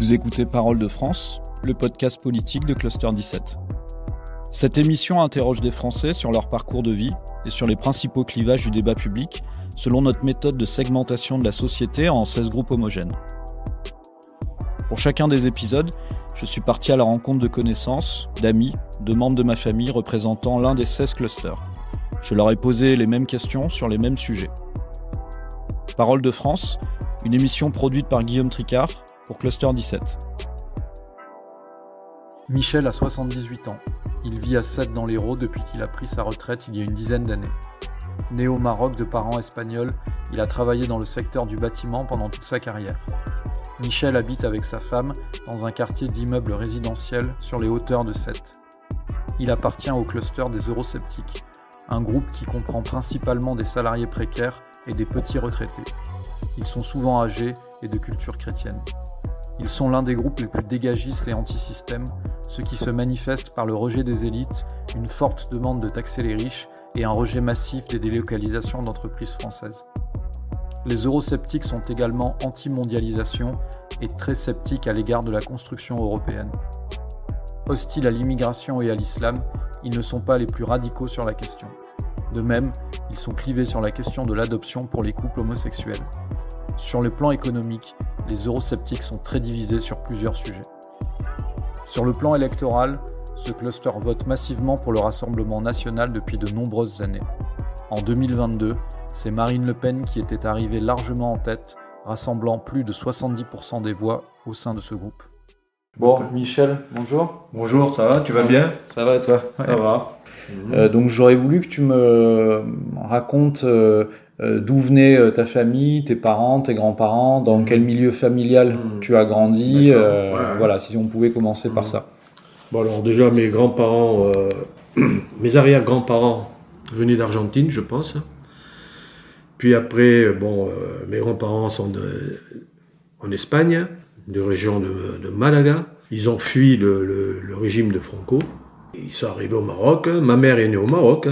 Vous écoutez Parole de France, le podcast politique de Cluster 17. Cette émission interroge des Français sur leur parcours de vie et sur les principaux clivages du débat public selon notre méthode de segmentation de la société en 16 groupes homogènes. Pour chacun des épisodes, je suis parti à la rencontre de connaissances, d'amis, de membres de ma famille représentant l'un des 16 clusters. Je leur ai posé les mêmes questions sur les mêmes sujets. Parole de France, une émission produite par Guillaume Tricard pour Cluster 17. Michel a 78 ans. Il vit à Sète dans l'Hérault depuis qu'il a pris sa retraite il y a une dizaine d'années. Né au Maroc de parents espagnols, il a travaillé dans le secteur du bâtiment pendant toute sa carrière. Michel habite avec sa femme dans un quartier d'immeubles résidentiels sur les hauteurs de Sète. Il appartient au cluster des eurosceptiques, un groupe qui comprend principalement des salariés précaires et des petits retraités. Ils sont souvent âgés et de culture chrétienne. Ils sont l'un des groupes les plus dégagistes et anti-système, ce qui se manifeste par le rejet des élites, une forte demande de taxer les riches et un rejet massif des délocalisations d'entreprises françaises. Les eurosceptiques sont également anti-mondialisation et très sceptiques à l'égard de la construction européenne. Hostiles à l'immigration et à l'islam, ils ne sont pas les plus radicaux sur la question. De même, ils sont clivés sur la question de l'adoption pour les couples homosexuels. Sur le plan économique, les eurosceptiques sont très divisés sur plusieurs sujets. Sur le plan électoral, ce cluster vote massivement pour le Rassemblement national depuis de nombreuses années. En 2022, c'est Marine Le Pen qui était arrivée largement en tête, rassemblant plus de 70% des voix au sein de ce groupe. Bon, Michel, bonjour. Bonjour, ça va, tu vas bien? Ça va et toi? Ça va. Donc j'aurais voulu que tu me racontes d'où venait ta famille, tes parents, tes grands-parents, dans quel milieu familial tu as grandi, voilà, si on pouvait commencer par ça. Bon alors déjà mes grands-parents, mes arrière-grands-parents venaient d'Argentine, je pense. Puis après, mes grands-parents sont en Espagne, de région de Malaga. Ils ont fui le régime de Franco. Ils sont arrivés au Maroc. Ma mère est née au Maroc.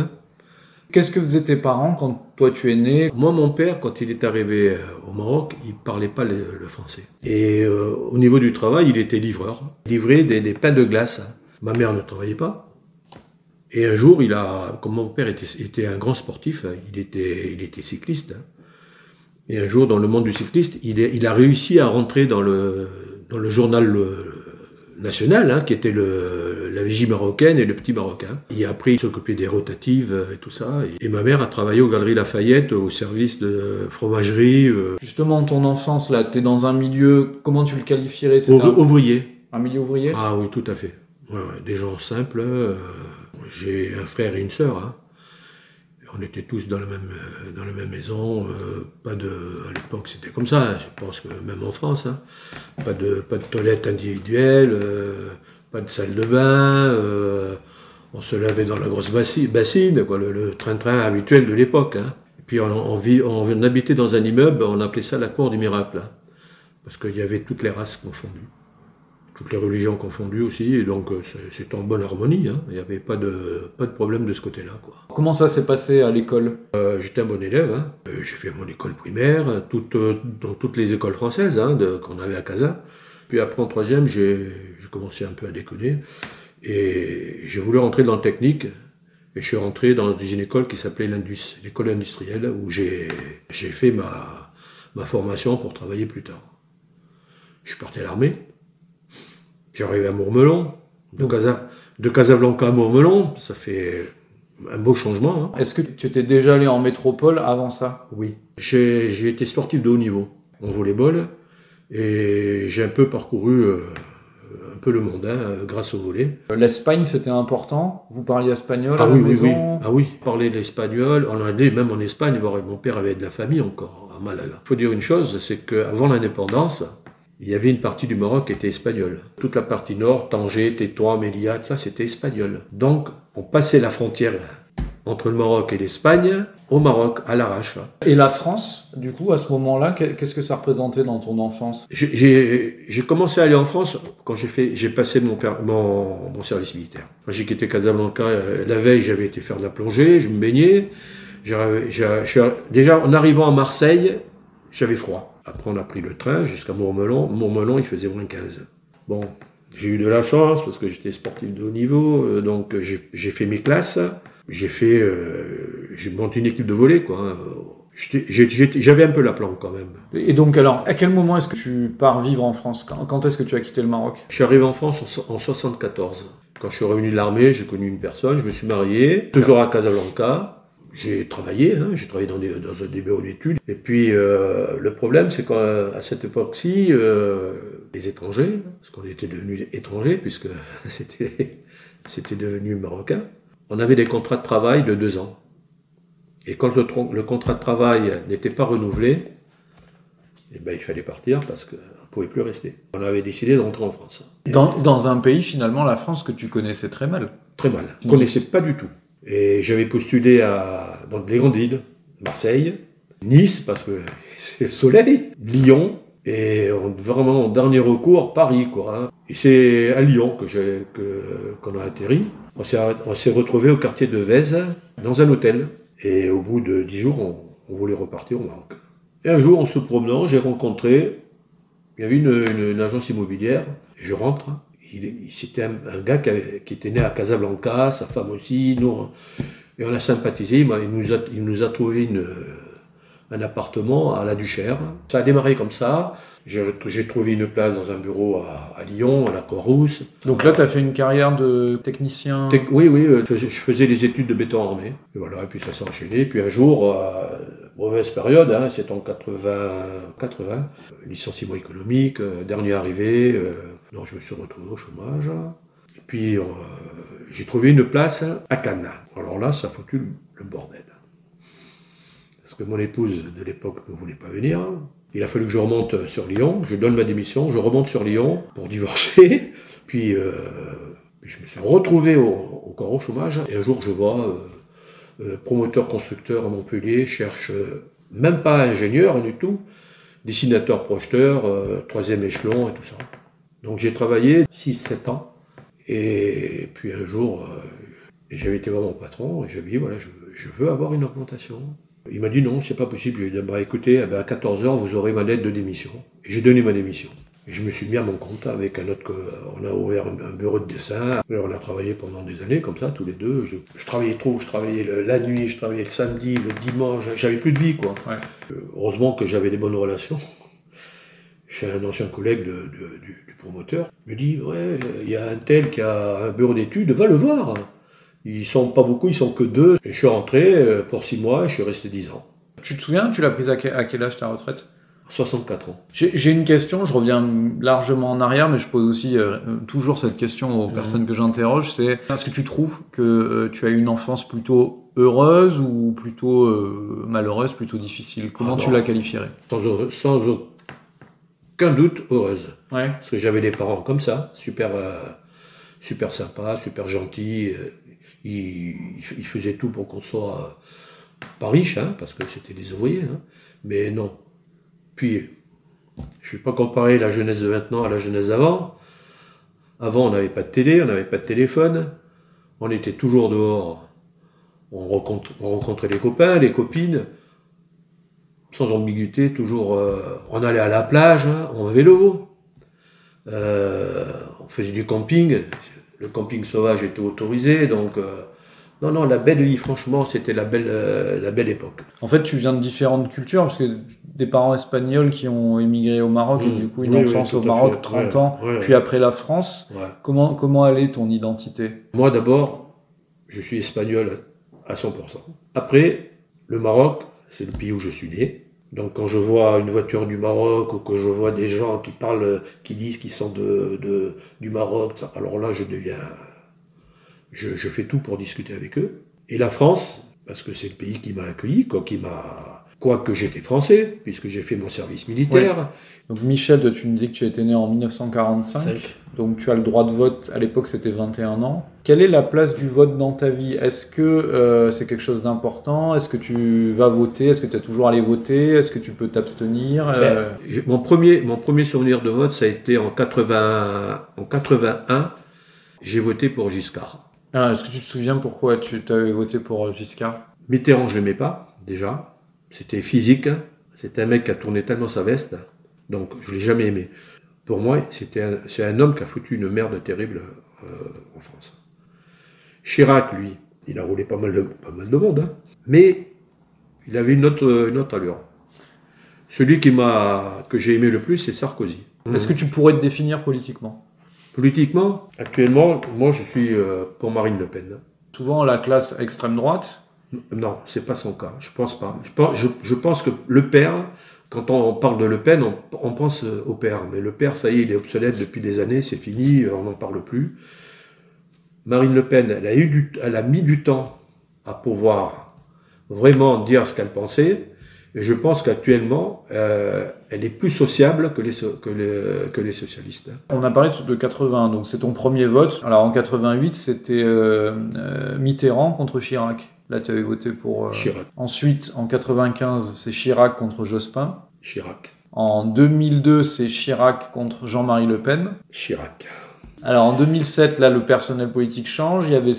Qu'est-ce que faisaient tes parents quand toi tu es né? Moi, mon père, quand il est arrivé au Maroc, il ne parlait pas le français. Et au niveau du travail, il était livreur. Il livrait des pains de glace. Ma mère ne travaillait pas. Et un jour, comme mon père était un grand sportif, il était cycliste. Et un jour, dans le monde du cycliste, il a réussi à rentrer dans le journal national, qui était la Vigie marocaine et le Petit Marocain. Et après, il s'occupait des rotatives et tout ça. Et ma mère a travaillé aux Galeries Lafayette, au service de fromagerie. Justement, ton enfance, là, tu es dans un milieu, comment tu le qualifierais? Ouvrier. Un milieu ouvrier? Ah oui, tout à fait. Ouais, des gens simples. J'ai un frère et une sœur. On était tous dans la même maison. À l'époque, c'était comme ça. Je pense que même en France, pas de toilette individuelle, pas de salle de bain. On se lavait dans la grosse bassine, quoi, le train-train habituel de l'époque. Et puis on habitait dans un immeuble. On appelait ça la cour du miracle, parce qu'il y avait toutes les races confondues. Toutes les religions confondues aussi, et donc c'était en bonne harmonie, il n'y avait pas de problème de ce côté-là, quoi. Comment ça s'est passé à l'école? J'étais un bon élève, j'ai fait mon école primaire, dans toutes les écoles françaises qu'on avait à Casa. Puis après en troisième, j'ai commencé un peu à déconner, et j'ai voulu rentrer dans le technique, et je suis rentré dans une école qui s'appelait l'école industrielle, où j'ai fait ma formation pour travailler plus tard. Je suis parti à l'armée. J'ai arrivé à Mourmelon, de Casablanca à Mourmelon, ça fait un beau changement. Est-ce que tu étais déjà allé en métropole avant ça? Oui, j'ai été sportif de haut niveau en volleyball, et j'ai un peu parcouru un peu le monde grâce au volley. L'Espagne, c'était important? Vous parliez espagnol à la oui, maison? Oui. Ah oui, parler l'espagnol, on allait même en Espagne, mon père avait de la famille encore à Malaga. Il faut dire une chose, c'est qu'avant l'indépendance, il y avait une partie du Maroc qui était espagnole. Toute la partie nord, Tanger, Tétouan, Melilla, ça c'était espagnol. Donc on passait la frontière entre le Maroc et l'Espagne au Maroc, à l'arrache. Et la France, du coup, à ce moment-là, qu'est-ce que ça représentait dans ton enfance? J'ai commencé à aller en France quand j'ai passé mon service militaire. Quand j'ai quitté Casablanca, la veille, j'avais été faire de la plongée, je me baignais. Déjà, en arrivant à Marseille, j'avais froid. Après, on a pris le train jusqu'à Mourmelon. Mourmelon, il faisait moins 15. Bon, j'ai eu de la chance parce que j'étais sportif de haut niveau, donc j'ai fait mes classes. J'ai monté une équipe de volley, quoi. J'avais un peu la planque quand même. Et donc alors, à quel moment est-ce que tu pars vivre en France? Quand est-ce que tu as quitté le Maroc? Je suis arrivé en France en 1974. Quand je suis revenu de l'armée, j'ai connu une personne, je me suis marié, toujours à Casablanca. J'ai travaillé dans des bureaux d'études. Et puis le problème, c'est qu'à cette époque-ci, les étrangers, parce qu'on était devenus étrangers, puisque c'était devenu marocain, on avait des contrats de travail de 2 ans. Et quand le contrat de travail n'était pas renouvelé, eh ben, il fallait partir parce qu'on ne pouvait plus rester. On avait décidé de rentrer en France. Dans un pays, finalement, la France, que tu connaissais très mal. Très mal. Je ne connaissais pas du tout. Et j'avais postulé dans les grandes villes, Marseille, Nice, parce que c'est le soleil, Lyon, et vraiment en dernier recours, Paris, quoi. Hein. Et c'est à Lyon qu'on a atterri. On s'est retrouvé au quartier de Vèze, dans un hôtel. Et au bout de 10 jours, on voulait repartir au Maroc. Et un jour, en se promenant, j'ai rencontré, il y avait une agence immobilière, et je rentre, c'était un gars qui était né à Casablanca, sa femme aussi, et on a sympathisé, il nous a trouvé un appartement à la Duchère. Ça a démarré comme ça, j'ai trouvé une place dans un bureau à Lyon, à la Croix-Rousse. Donc là, tu as fait une carrière de technicien? Oui, je faisais des études de béton armé, et voilà, et puis ça s'est enchaîné, puis un jour, mauvaise période, hein, c'est en 80, licenciement économique, dernier arrivé, donc je me suis retrouvé au chômage. Et puis j'ai trouvé une place à Cannes. Alors là, ça a foutu le bordel. Parce que mon épouse de l'époque ne voulait pas venir. Il a fallu que je remonte sur Lyon, je donne ma démission, je remonte sur Lyon pour divorcer. Puis je me suis retrouvé encore au chômage. Et un jour, je vois promoteur-constructeur à Montpellier, cherche même pas ingénieur du tout, dessinateur projeteur, 3e échelon et tout ça. Donc j'ai travaillé 6-7 ans. Et puis un jour, j'avais été voir mon patron et j'avais dit voilà, je veux avoir une augmentation. Il m'a dit non, c'est pas possible. J'ai dit bah écoutez, à 14h vous aurez ma lettre de démission. Et j'ai donné ma démission. Et je me suis mis à mon compte avec un autre, on a ouvert un bureau de dessin. Et on a travaillé pendant des années comme ça, tous les deux. Je travaillais trop, je travaillais la nuit, je travaillais le samedi, le dimanche, j'avais plus de vie quoi. Ouais. Heureusement que j'avais des bonnes relations. Chez un ancien collègue du promoteur, il me dit ouais, il y a un tel qui a un bureau d'études, va le voir. Ils sont pas beaucoup, ils sont que 2. Et je suis rentré pour 6 mois, je suis resté 10 ans. Tu te souviens, tu l'as prise à quel âge ta retraite? 64 ans. J'ai une question, je reviens largement en arrière, mais je pose aussi toujours cette question aux personnes que j'interroge, c'est est-ce que tu trouves que tu as eu une enfance plutôt heureuse ou plutôt malheureuse, plutôt difficile? Comment tu la qualifierais? Sans aucun doute heureuse. Ouais. Parce que j'avais des parents comme ça, super sympas, super gentils. Ils faisaient tout pour qu'on soit pas riches, hein, parce que c'était des ouvriers. Hein, mais non. Puis, je ne vais pas comparer la jeunesse de maintenant à la jeunesse d'avant. Avant, on n'avait pas de télé, on n'avait pas de téléphone. On était toujours dehors. On rencontrait les copains, les copines. Sans ambiguïté, toujours. On allait à la plage, hein, en vélo. On faisait du camping. Le camping sauvage était autorisé, donc non, la belle vie, franchement, c'était la belle époque. En fait, tu viens de différentes cultures, parce que des parents espagnols qui ont émigré au Maroc, et du coup une enfance au Maroc, 30 ans, puis après la France. Ouais. Comment allait ton identité? Moi, d'abord, je suis espagnol à 100%. Après, le Maroc, c'est le pays où je suis né. Donc quand je vois une voiture du Maroc ou que je vois des gens qui disent qu'ils sont du Maroc, alors là je fais tout pour discuter avec eux. Et la France, parce que c'est le pays qui m'a accueilli, quoique j'étais français, puisque j'ai fait mon service militaire. Ouais. Donc Michel, tu me dis que tu étais né en 1945, donc tu as le droit de vote, à l'époque c'était 21 ans. Quelle est la place du vote dans ta vie? Est-ce que c'est quelque chose d'important? Est-ce que tu vas voter? Est-ce que tu as toujours allé voter? Est-ce que tu peux t'abstenir? Mon premier souvenir de vote, ça a été en 81, j'ai voté pour Giscard. Ah, est-ce que tu te souviens pourquoi tu avais voté pour Giscard? Mitterrand, je l'aimais pas, déjà. C'était physique, C'est un mec qui a tourné tellement sa veste, donc je ne l'ai jamais aimé. Pour moi, c'est un homme qui a foutu une merde terrible en France. Chirac, lui, il a roulé pas mal de monde, hein, mais il avait une autre allure. Celui que j'ai aimé le plus, c'est Sarkozy. Est-ce que tu pourrais te définir politiquement? Politiquement, actuellement, moi je suis pour Marine Le Pen. Souvent la classe extrême droite. Non, c'est pas son cas. Je pense pas. Je pense que le père, quand on parle de Le Pen, on pense au père. Mais le père, ça y est, il est obsolète depuis des années, c'est fini, on n'en parle plus. Marine Le Pen, elle a mis du temps à pouvoir vraiment dire ce qu'elle pensait. Et je pense qu'actuellement, elle est plus sociable que les socialistes. On a parlé de 80, donc c'est ton premier vote. Alors en 88, c'était Mitterrand contre Chirac. Là, tu avais voté pour Chirac. Ensuite, en 95, c'est Chirac contre Jospin. Chirac. En 2002, c'est Chirac contre Jean-Marie Le Pen. Chirac. Alors en 2007, là, le personnel politique change. Il y avait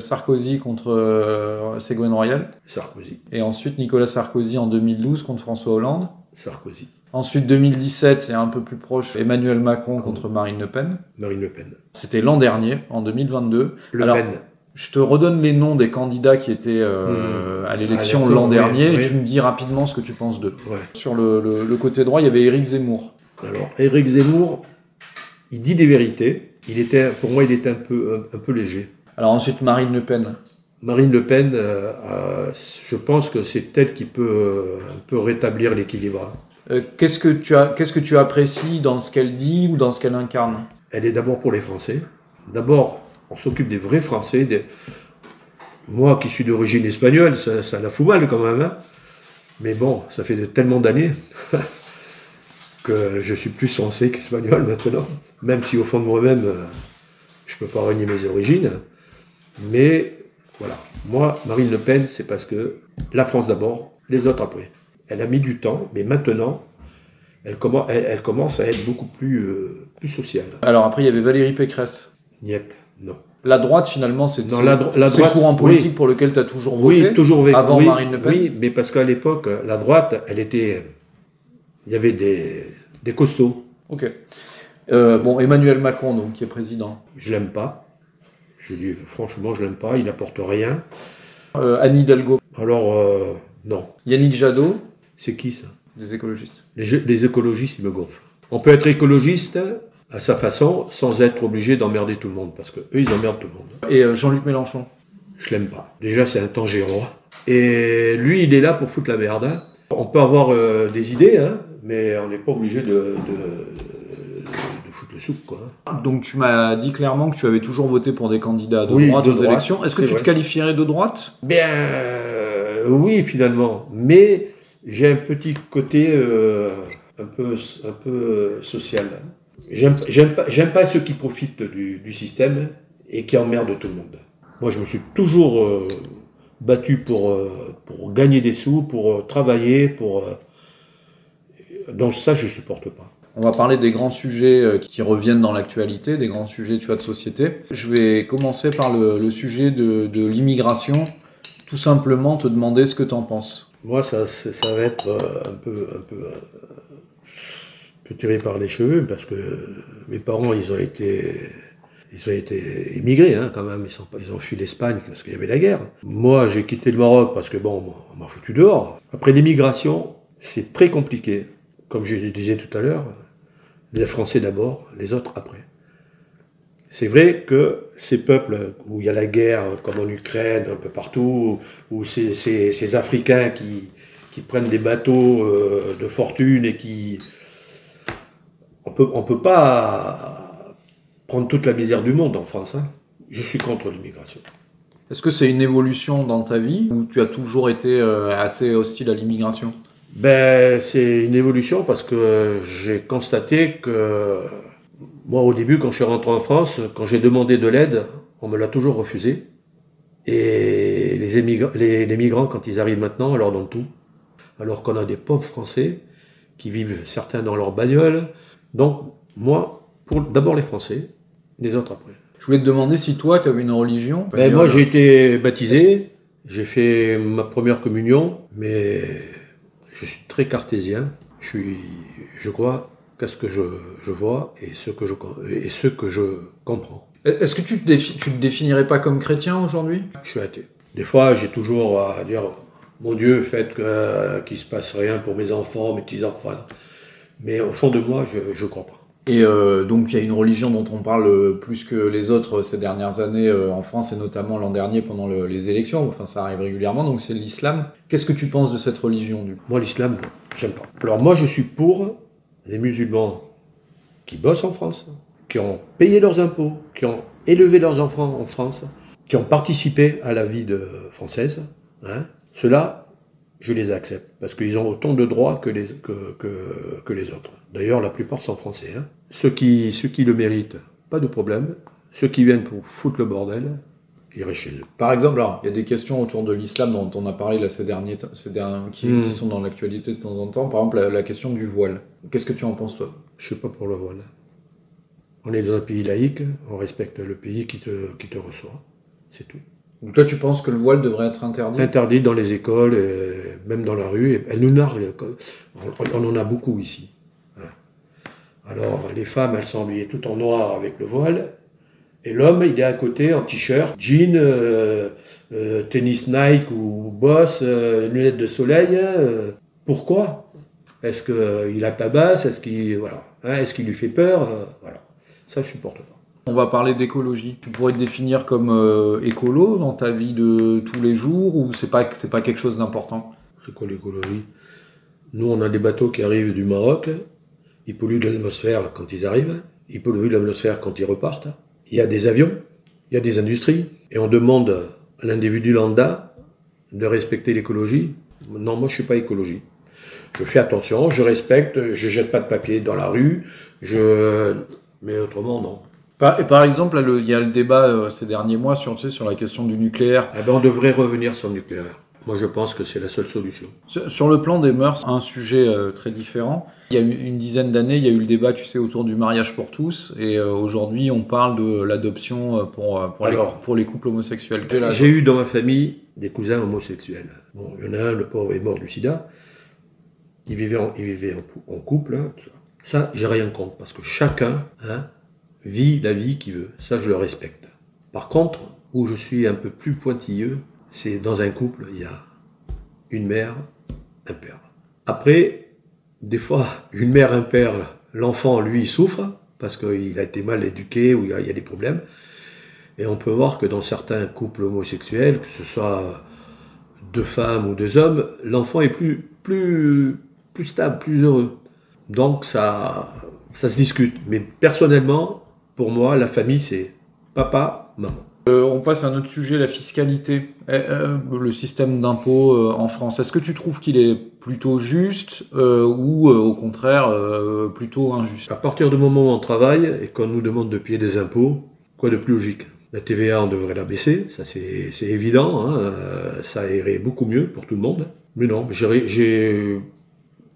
Sarkozy contre Ségolène Royal. Sarkozy. Et ensuite, Nicolas Sarkozy en 2012 contre François Hollande. Sarkozy. Ensuite, 2017, c'est un peu plus proche, Emmanuel Macron contre Marine Le Pen. Marine Le Pen. C'était l'an dernier, en 2022. Le Pen. Je te redonne les noms des candidats qui étaient à l'élection l'an dernier, et tu me dis rapidement ce que tu penses d'eux. Ouais. Sur le côté droit, il y avait Éric Zemmour. Alors, Éric Zemmour, il dit des vérités. Pour moi, il était un peu léger. Alors ensuite, Marine Le Pen. Marine Le Pen, je pense que c'est elle qui peut un peu rétablir l'équilibre. Qu'est-ce que tu apprécies dans ce qu'elle dit ou dans ce qu'elle incarne? Elle est d'abord pour les Français. D'abord, on s'occupe des vrais Français. Moi, qui suis d'origine espagnole, ça la fout mal quand même. Hein. Mais bon, ça fait tellement d'années que je suis plus français qu'espagnol maintenant. Même si au fond de moi-même, je ne peux pas renier mes origines. Mais voilà, moi, Marine Le Pen, c'est parce que la France d'abord, les autres après. Elle a mis du temps, mais maintenant, elle commence à être beaucoup plus sociale. Alors après, il y avait Valérie Pécresse. Niet, non. La droite, finalement, c'est le courant politique pour lequel tu as toujours voté, oui, toujours vécu, avant Marine Le Pen. Oui, mais parce qu'à l'époque, la droite, il y avait des costauds. Ok. Bon, Emmanuel Macron, donc, qui est président. Je l'aime pas. Je dis franchement, je l'aime pas. Il n'apporte rien. Anne Hidalgo. Alors, non. Yannick Jadot. C'est qui ça? Les écologistes. Les écologistes, ils me gonflent. On peut être écologiste à sa façon, sans être obligé d'emmerder tout le monde, parce qu'eux, ils emmerdent tout le monde. Et Jean-Luc Mélenchon. Je l'aime pas. Déjà, c'est un tangéro. Et lui, il est là pour foutre la merde. Hein. On peut avoir des idées, hein, mais on n'est pas obligé de foutre le soupe, quoi. Donc tu m'as dit clairement que tu avais toujours voté pour des candidats de droite aux élections. Est-ce que tu te qualifierais de droite? Bien, oui, finalement. Mais j'ai un petit côté un peu social. J'aime pas ceux qui profitent du système et qui emmerdent tout le monde. Moi, je me suis toujours battu pour gagner des sous, pour travailler, donc ça, je supporte pas. On va parler des grands sujets qui reviennent dans l'actualité, des grands sujets de société. Je vais commencer par le sujet de l'immigration. Tout simplement te demander ce que tu en penses. Moi, ça va être un peu tiré par les cheveux, parce que mes parents, ils ont été immigrés, hein, quand même. Ils ont fui l'Espagne parce qu'il y avait la guerre. Moi, j'ai quitté le Maroc parce que, bon, on m'a foutu dehors. Après, l'immigration, c'est très compliqué. Comme je le disais tout à l'heure, les Français d'abord, les autres après. C'est vrai que ces peuples où il y a la guerre, comme en Ukraine, un peu partout, où ces Africains qui prennent des bateaux de fortune et qui... On peut pas prendre toute la misère du monde en France. Hein. Je suis contre l'immigration. Est-ce que c'est une évolution dans ta vie ou tu as toujours été assez hostile à l'immigration? Ben, c'est une évolution parce que j'ai constaté que moi, au début, quand je suis rentré en France, quand j'ai demandé de l'aide, on me l'a toujours refusé. Et les migrants, quand ils arrivent maintenant, on leur donne tout. Alors qu'on a des pauvres Français qui vivent certains dans leur bagnole. Donc, moi, d'abord les Français, les autres après. Je voulais te demander si toi, tu avais une religion. Ben, moi, j'ai été baptisé, j'ai fait ma première communion, mais Je suis très cartésien. Je crois qu'à ce que je vois et ce que je comprends. Est-ce que tu te définirais pas comme chrétien aujourd'hui? Je suis athée. Des fois, j'ai toujours à dire, mon Dieu, faites qu'il ne se passe rien pour mes enfants, mes petits-enfants. Mais au fond de moi, je ne crois pas. Et donc il y a une religion dont on parle plus que les autres ces dernières années en France et notamment l'an dernier pendant les élections, enfin ça arrive régulièrement, donc c'est l'islam. Qu'est-ce que tu penses de cette religion du coup? Moi l'islam, j'aime pas. Alors moi je suis pour les musulmans qui bossent en France, qui ont payé leurs impôts, qui ont élevé leurs enfants en France, qui ont participé à la vie française. Hein. Ceux-là, je les accepte, parce qu'ils ont autant de droits que les autres. D'ailleurs, la plupart sont français. Hein. Ceux qui le méritent, pas de problème. Ceux qui viennent pour foutre le bordel, ils restent chez eux. Par exemple, alors, il y a des questions autour de l'islam dont on a parlé là, qui sont dans l'actualité de temps en temps. Par exemple, la question du voile. Qu'est-ce que tu en penses, toi? Je ne suis pas pour le voile. On est dans un pays laïque, on respecte le pays qui te reçoit. C'est tout. Donc toi, tu penses que le voile devrait être interdit? Interdit dans les écoles, même dans la rue. Elle nous nargue. On en a beaucoup ici. Alors, les femmes, elles sont habillées tout en noir avec le voile. Et l'homme, il est à côté en t-shirt, jean, tennis Nike ou Boss, lunettes de soleil. Pourquoi? Est-ce qu'il la tabasse? Est-ce qu'il lui fait peur? Voilà. Ça, je supporte pas. On va parler d'écologie. Tu pourrais te définir comme écolo dans ta vie de tous les jours ou c'est pas quelque chose d'important? C'est quoi l'écologie? Nous, on a des bateaux qui arrivent du Maroc. Ils polluent l'atmosphère quand ils arrivent. Ils polluent l'atmosphère quand ils repartent. Il y a des avions, il y a des industries. Et on demande à l'individu lambda de respecter l'écologie. Non, moi, je ne suis pas écologie. Je fais attention, je respecte, je ne jette pas de papier dans la rue. Mais autrement, non. Et par exemple, là, il y a le débat ces derniers mois sur la question du nucléaire. Eh ben, on devrait revenir sur le nucléaire. Moi, je pense que c'est la seule solution. Sur le plan des mœurs, un sujet très différent. Il y a une dizaine d'années, il y a eu le débat, autour du mariage pour tous. Et aujourd'hui, on parle de l'adoption pour les couples homosexuels. J'ai eu dans ma famille des cousins homosexuels. Bon, il y en a un, le pauvre est mort du sida. Il vivait en couple. Hein. Ça, j'ai rien contre, parce que chacun vit la vie qu'il veut. Ça, je le respecte. Par contre, où je suis un peu plus pointilleux, c'est dans un couple, il y a une mère, un père. Après, des fois, une mère, un père, l'enfant, lui, souffre, parce qu'il a été mal éduqué, ou il y a des problèmes. Et on peut voir que dans certains couples homosexuels, que ce soit deux femmes ou deux hommes, l'enfant est plus stable, plus heureux. Donc ça se discute. Mais personnellement, pour moi, la famille, c'est papa, maman. On passe à un autre sujet, la fiscalité, le système d'impôt en France. Est-ce que tu trouves qu'il est plutôt juste ou au contraire plutôt injuste? À partir du moment où on travaille et qu'on nous demande de payer des impôts, quoi de plus logique? La TVA, on devrait la baisser, ça c'est évident, hein, ça irait beaucoup mieux pour tout le monde. Mais non, j'ai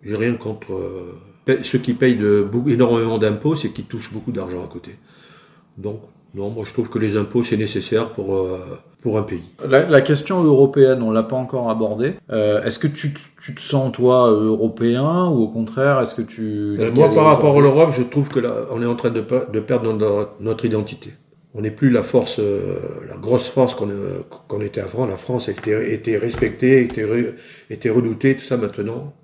rien contre... ceux qui payent énormément d'impôts, c'est qu'ils touchent beaucoup d'argent à côté. Donc, non, moi je trouve que les impôts c'est nécessaire pour un pays. La question européenne, on ne l'a pas encore abordée. Est-ce que tu te sens toi européen ou au contraire est-ce que tu... Moi par rapport à l'Europe, je trouve que là, on est en train de perdre notre identité. On n'est plus la force, la grosse force qu'on était avant. La France était respectée, était redoutée, tout ça maintenant.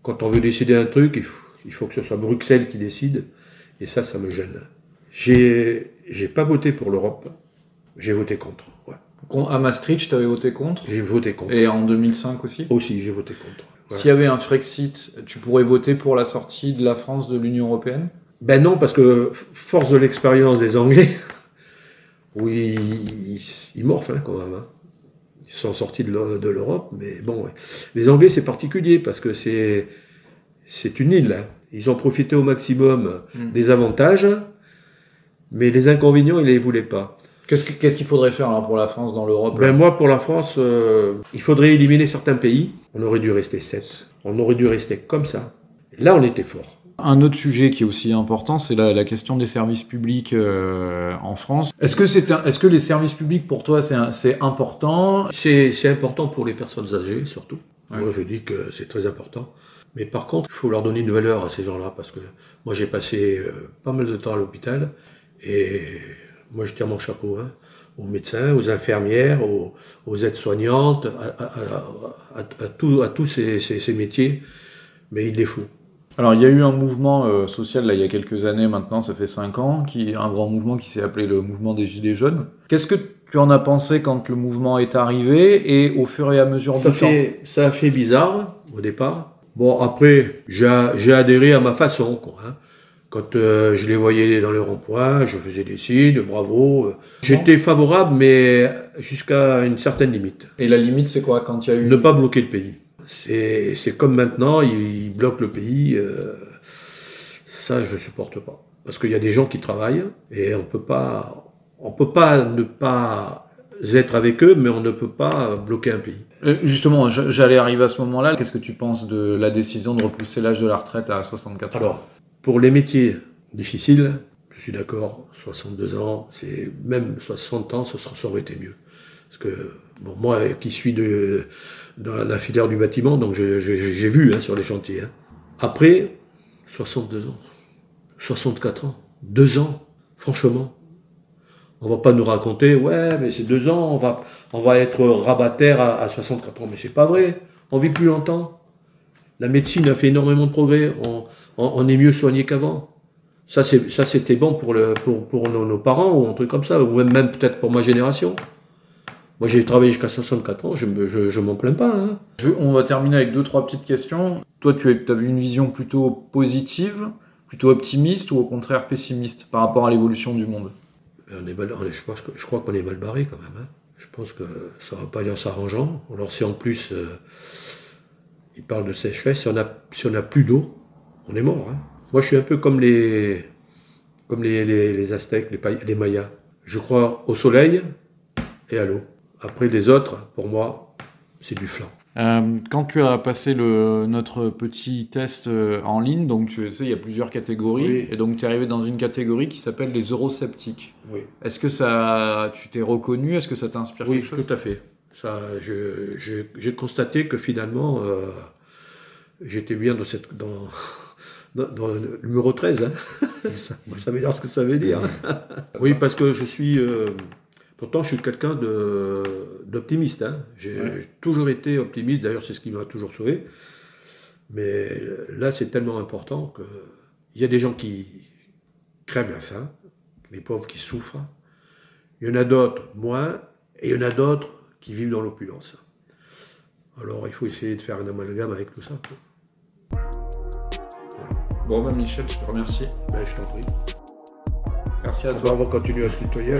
Quand on veut décider un truc, il faut que ce soit Bruxelles qui décide. Et ça me gêne. J'ai pas voté pour l'Europe, j'ai voté contre. Ouais. À Maastricht, tu avais voté contre? J'ai voté contre. Et en 2005 aussi? Aussi, j'ai voté contre. Ouais. S'il y avait un Frexit, tu pourrais voter pour la sortie de la France de l'Union européenne? Ben non, parce que force de l'expérience des Anglais, oui, ils morfent quand même. Hein. Ils sont sortis de l'Europe, mais bon, ouais. Les Anglais c'est particulier parce que c'est une île. Hein. Ils ont profité au maximum des avantages, mais les inconvénients, ils ne les voulaient pas. Qu'est-ce qu'il faudrait faire alors pour la France dans l'Europe? Ben moi, pour la France, il faudrait éliminer certains pays. On aurait dû rester 7. On aurait dû rester comme ça. Là, on était fort. Un autre sujet qui est aussi important, c'est la question des services publics en France. Est-ce que les services publics, pour toi, c'est important? C'est important pour les personnes âgées, surtout. Ouais. Moi, je dis que c'est très important. Mais par contre, il faut leur donner une valeur à ces gens-là, parce que moi, j'ai passé pas mal de temps à l'hôpital, et moi, je tire mon chapeau aux médecins, aux infirmières, aux aides-soignantes, à tous ces métiers, mais il les faut. Alors, il y a eu un mouvement social, là, il y a quelques années maintenant, ça fait 5 ans, un grand mouvement qui s'est appelé le mouvement des Gilets jaunes. Qu'est-ce que tu en as pensé quand le mouvement est arrivé, et au fur et à mesure du temps? Ça a fait bizarre, au départ. Bon, après, j'ai adhéré à ma façon, quoi. Quand je les voyais dans le rond-point, je faisais des signes, bravo. J'étais favorable, mais jusqu'à une certaine limite. Et la limite, c'est quoi quand il y a eu... Ne pas bloquer le pays. C'est comme maintenant, ils bloquent le pays. Ça, je ne supporte pas. Parce qu'il y a des gens qui travaillent, et on peut pas ne pas être avec eux, mais on ne peut pas bloquer un pays. Justement, j'allais arriver à ce moment-là. Qu'est-ce que tu penses de la décision de repousser l'âge de la retraite à 64 ans? Alors, pour les métiers difficiles, je suis d'accord, 62 ans, même 60 ans, ça aurait été mieux. Parce que, bon, moi qui suis dans la filière du bâtiment, donc j'ai vu sur les chantiers. Après, 62 ans, 64 ans, 2 ans, franchement, on va pas nous raconter, ouais, mais c'est 2 ans, on va être rabataire à 64 ans. Mais c'est pas vrai, on vit plus longtemps. La médecine a fait énormément de progrès, on est mieux soigné qu'avant. Ça c'était bon pour nos parents ou un truc comme ça, ou même peut-être pour ma génération. Moi j'ai travaillé jusqu'à 64 ans, je m'en plains pas. On va terminer avec 2-3 petites questions. Toi tu as une vision plutôt positive, plutôt optimiste, ou au contraire pessimiste par rapport à l'évolution du monde? Je crois qu'on est mal barré quand même. Je pense que ça va pas aller en s'arrangeant. Alors si en plus il parle de sécheresse, si on a plus d'eau, on est mort. Moi je suis un peu comme les Aztèques, les Mayas. Je crois au soleil et à l'eau. Après les autres, pour moi, c'est du flan. Quand tu as passé notre petit test en ligne, donc tu sais, il y a plusieurs catégories, oui. Et donc tu es arrivé dans une catégorie qui s'appelle les eurosceptiques. Oui. Est-ce que tu t'es reconnu? Est-ce que ça t'inspire quelque chose? Oui, tout à fait. J'ai constaté que finalement, j'étais bien dans le numéro 13. Ça veut dire ce que ça veut dire. Oui, parce que je suis... Pourtant, je suis quelqu'un d'optimiste. J'ai toujours été optimiste. D'ailleurs, c'est ce qui m'a toujours sauvé. Mais là, c'est tellement important qu'il y a des gens qui crèvent la faim, les pauvres qui souffrent. Il y en a d'autres moins, et il y en a d'autres qui vivent dans l'opulence. Alors, il faut essayer de faire un amalgame avec tout ça. Voilà. Bon, Michel, je te remercie. Je t'en prie. Merci à toi. On va continuer à se tutoyer.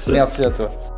Merci à toi.